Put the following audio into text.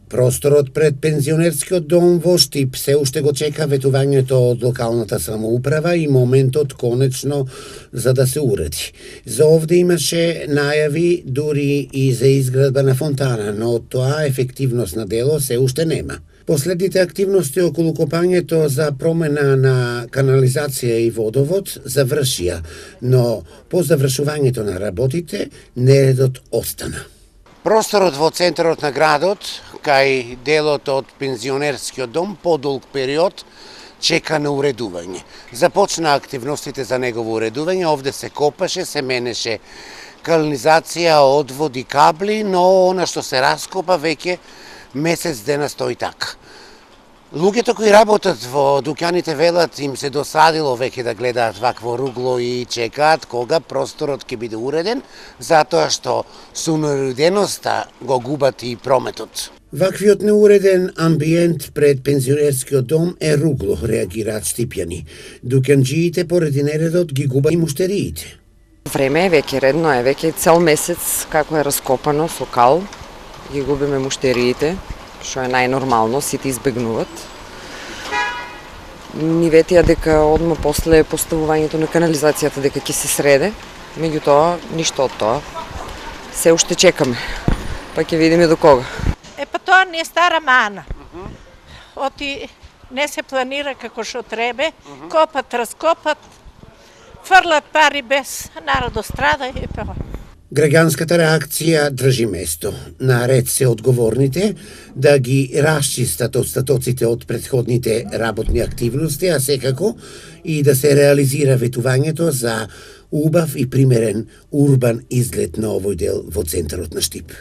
Просторот пред пензионерскиот дом во Штип се уште го чека ветувањето од локалната самоуправа и моментот конечно за да се уреди. За овде имаше најави дури и за изградба на фонтана, но тоа ефективност на дело се уште нема. Последните активности околу копањето за промена на канализација и водовод завршија, но по завршувањето на работите нередот остана. Просторот во центарот на градот, кај делот од пензионерскиот дом, подолг период чека на уредување. Започна активностите за негово уредување, овде се копаше, се менеше канализација, одводи, кабли, но она што се раскопа веќе месец дена стои така. Луѓето кои работат во дуќаните велат им се досадило веќе да гледаат вакво ругло и чекаат кога просторот ќе биде уреден, затоа што со неуреденоста го губат и прометот. Ваквиот неуреден амбиент пред пензионерскиот дом е ругло, реагираат штипјани. Дуќанџиите поради нередот ги губат и муштериите. Време е веќе, редно е, веќе цел месец како е раскопано со кал, ги губиме муштериите, што е најнормално, сите избегнуват. Ни ветија дека одма после поставувањето на канализацијата дека ќе се среде, меѓутоа ништо од тоа. Се уште чекаме, па ќе видиме до кога. Па тоа не е стара мана. Оти не се планира како што требе, копат, раскопат, фрлат пари без народот страда и па. Граѓанската реакција држи место. Наред се одговорните да ги расчистат остатоците од претходните работни активности, а секако и да се реализира ветувањето за убав и примерен урбан изглед на овој дел во центарот на Штип.